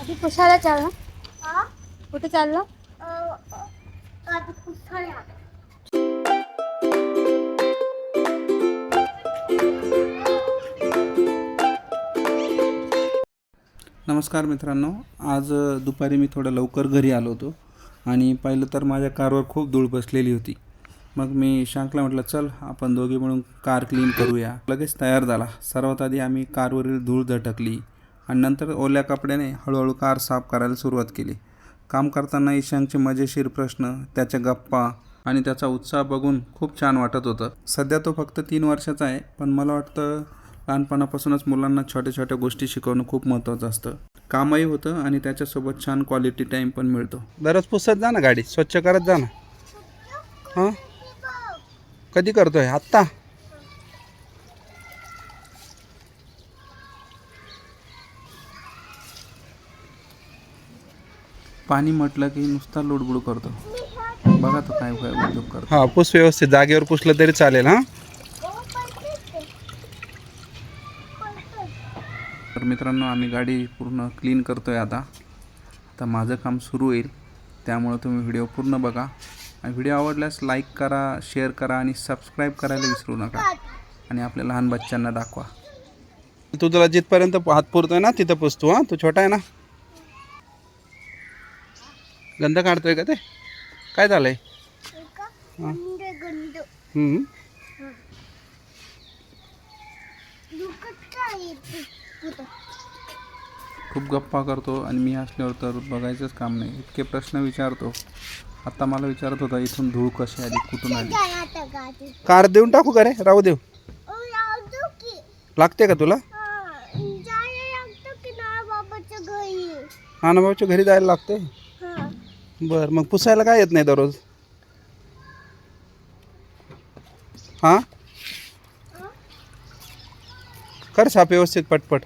अभी पुसायला चालला. कुठे चालला? नमस्कार मित्रांनो, आज दुपारी मी थोडं लवकर घरी आलो होतो आणि पाहिलं तर माझ्या कारवर खूप धूळ बसलेली होती. मग मी शांकला म्हटलं चल आपण दोघे मिळून कार क्लीन करूया. लगेच तयार झाला. सर्वात आधी आम्ही कारवरील धूळ झटकली आणि नंतर ओल्या कपड्याने हळूहळू कार साफ करायला सुरुवात केली. काम करताना ईशानचे मजेशीर प्रश्न, त्याच्या गप्पा आणि त्याचा उत्साह बघून खूप छान वाटत होतं. सध्या तो फक्त 3 वर्षाचा आहे, पण मला वाटतं लहानपणापासूनच मुलांना छोट्या छोट्या गोष्टी शिकवणं खूप महत्त्वाचं असतं. कामही होतं आणि त्याच्यासोबत छान क्वालिटी टाईम पण मिळतो. दररोज पुसत जा ना, गाडी स्वच्छ करत जा ना. हां, कधी करतोय? आत्ता? पाणी म्हटलं की नुसता लुडबुड करतो. बघा तो काय काय उद्योग करतो. हां, पुस व्यवस्थित, जागेवर पुसलं तरी चालेल. हां, तर मित्रांनो, आम्ही गाडी पूर्ण क्लीन करतोय. आता माझं काम सुरू होईल, त्यामुळे तुम्ही व्हिडिओ पूर्ण बघा आणि व्हिडिओ आवडल्यास लाईक करा, शेअर करा आणि सबस्क्राईब करायला विसरू नका आणि आपल्या लहान बच्चांना दाखवा. तू तुला जिथपर्यंत हात पुरतोय ना तिथं पुसतो. हां, तू छोटा आहे ना. गंध काढतोय का ते? काय झालंय? खूप गप्पा करतो आणि मी असल्यावर तर बघायचंच काम नाही. इतके प्रश्न विचारतो. आता मला विचारत होता इथून धूळ कशी आली, कुठून आली. कार देऊन टाकू का रे? राहू देऊ. लागते का तुला? हा ना, बाबाच्या घरी जायला लागते. बर, मग पुसायला काय येत नाही दररोज? हां, कर साफ व्यवस्थित पटपट.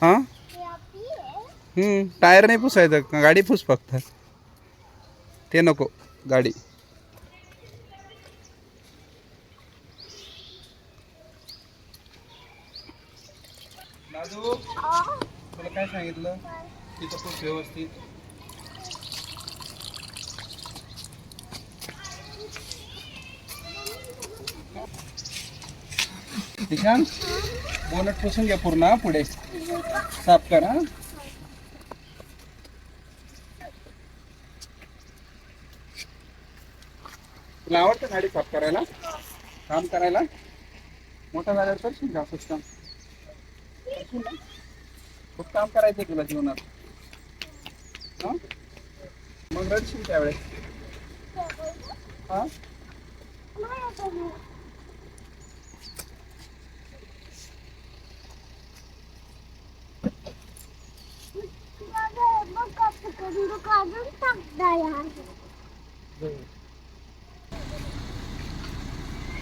हां, टायर नाही पुसायचं, गाडी पुस फक्त. ते नको, गाडी. दादू, तुला काय सांगितलं? तिथं पुस व्यवस्थित. ईशान, बोनट पुसून घ्या पूर्ण. पुढे साफ करा. तुला आवडतं गाडी साफ करायला, काम करायला? मोठा झाल्यावर करशील का असंच काम? खूप काम करायचं तुला जीवनात. हां, मग रडशील त्यावेळेस. हां,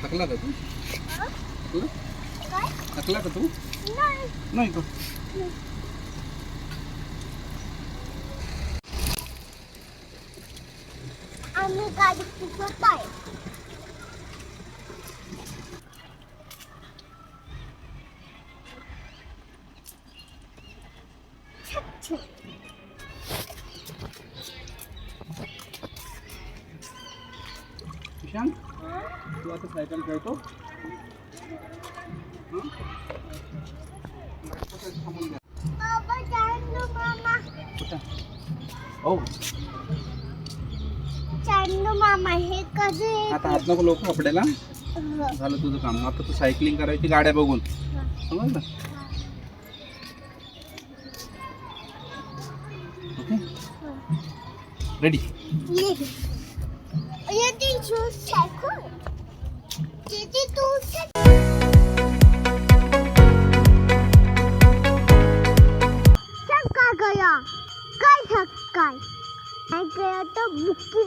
थकला का तू? थकला का तू? नाही का? आम्ही गाडी पुसत आहे. ईशान, तू आता सायकल खेळतो? हो, चांदू मामा हे कधी आता हात नको लोक कपड्याला. झालं तुझं काम. आता तू सायकलिंग करायची गाड्या बघून, समजलं? Okay, ready? ये शूज सायकल किती तू गया काय काय गया तो बुक्की